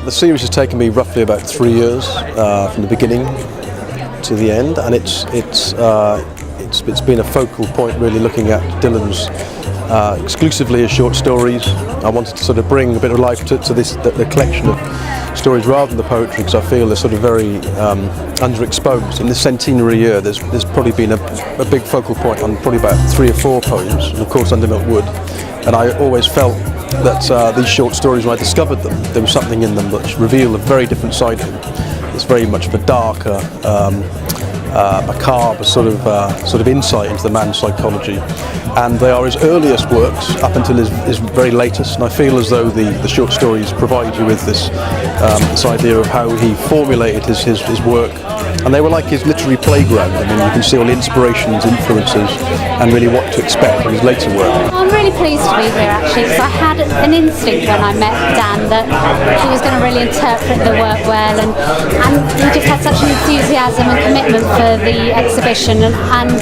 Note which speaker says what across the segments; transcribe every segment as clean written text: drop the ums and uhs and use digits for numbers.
Speaker 1: The series has taken me roughly about 3 years from the beginning to the end, and it's been a focal point really looking at Dylan's exclusively as short stories. I wanted to sort of bring a bit of life to the collection of stories rather than the poetry, because I feel they're sort of very underexposed. In this centenary year, there's probably been a big focal point on probably about 3 or 4 poems, and of course Undermilk Wood. And I always felt that these short stories, when I discovered them, there was something in them which revealed a very different side of him. It's very much of a darker, macabre sort of insight into the man's psychology, and they are his earliest works up until his very latest. And I feel as though the short stories provide you with this idea of how he formulated his work, and they were like his literary playground. I mean, you can see all the inspirations, influences, and really what to expect from his later work.
Speaker 2: I'm really pleased to be here actually, because I had an instinct when I met Dan that he was going to really interpret the work well, and he just had such an enthusiasm and commitment for the exhibition, and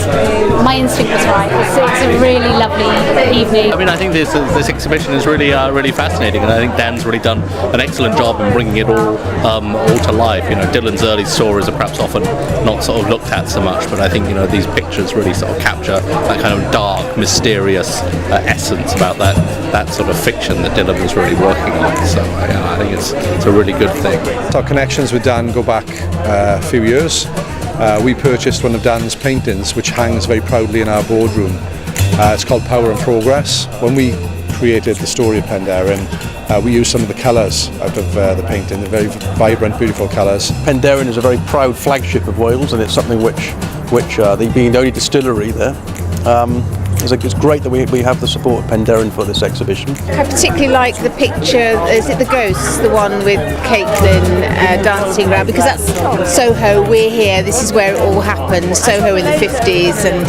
Speaker 2: my instinct was right. It's a really lovely evening.
Speaker 3: I mean, I think this exhibition is really fascinating, and I think Dan's really done an excellent job in bringing it all to life. You know, Dylan's early stories are perhaps often not sort of looked at so much, but I think, you know, these pictures really sort of capture that kind of dark, mysterious essence about that sort of fiction that Dylan was really working on. So I think it's a really good thing.
Speaker 4: Our connections with Dan go back a few years. We purchased one of Dan's paintings, which hangs very proudly in our boardroom. It's called Power and Progress. When we created the story of Penderyn, we used some of the colours out of the painting, the very vibrant, beautiful colours.
Speaker 1: Penderyn is a very proud flagship of Wales, and it's something which they being the only distillery there, it's great that we have the support of Penderyn for this exhibition.
Speaker 5: I particularly like the picture, is it the ghosts, the one with Caitlin dancing around, because that's Soho, we're here, this is where it all happened, Soho in the 50s and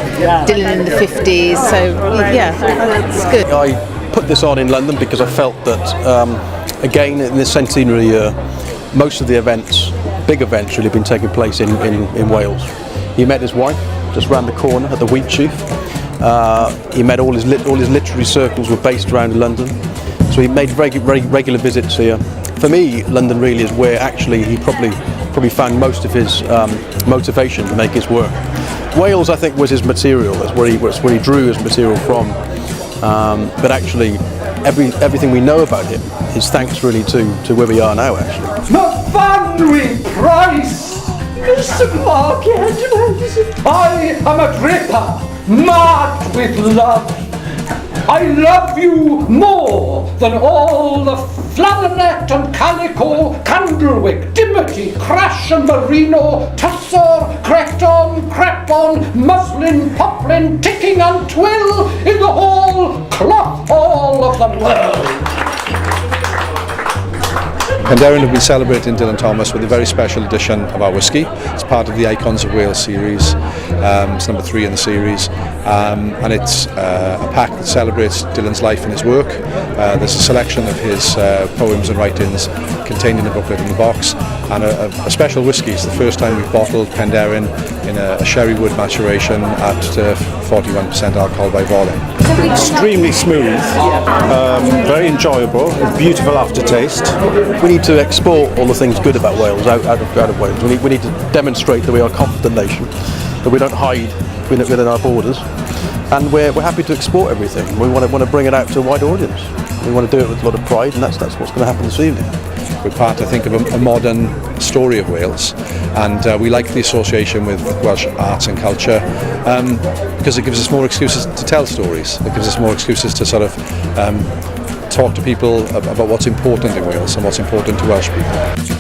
Speaker 5: Dylan in the 50s, so yeah, it's good.
Speaker 1: I put this on in London because I felt that, again, in this centenary year, most of the events, big events, really been taking place in Wales. He met his wife just round the corner at the Wheatsheaf. He met all his literary circles were based around London, so he made regular visits here. For me, London really is where actually he probably found most of his motivation to make his work. Wales, I think, was his material. That's where he drew his material from. But actually, everything we know about him is thanks really to where we are now. Actually,
Speaker 6: Myfanwy Price, Mr. Mark Edmonds. I am Agrippa, mad with love. I love you more than all the flannelette and calico, candlewick, dimity, crash and merino, tussar, creton, crepon, muslin, poplin, ticking and twill in the whole cloth hall of the world.
Speaker 4: Penderyn have been celebrating Dylan Thomas with a very special edition of our whisky. It's part of the Icons of Wales series. It's number 3 in the series, and it's a pack that celebrates Dylan's life and his work. There's a selection of his poems and writings contained in the booklet in the box, and a special whisky. It's the first time we've bottled Penderyn in a sherry wood maturation at 41% alcohol by volume.
Speaker 7: Extremely smooth, very enjoyable, beautiful aftertaste.
Speaker 1: we need to export all the things good about Wales out of Wales. We need to demonstrate that we are a confident nation, that we don't hide within our borders, and we're happy to export everything. We want to bring it out to a wide audience. We want to do it with a lot of pride, and that's what's going to happen this evening.
Speaker 4: We're part, I think, of a modern story of Wales, and we like the association with Welsh arts and culture because it gives us more excuses to tell stories. It gives us more excuses to sort of talk to people about what's important in Wales and what's important to Welsh people.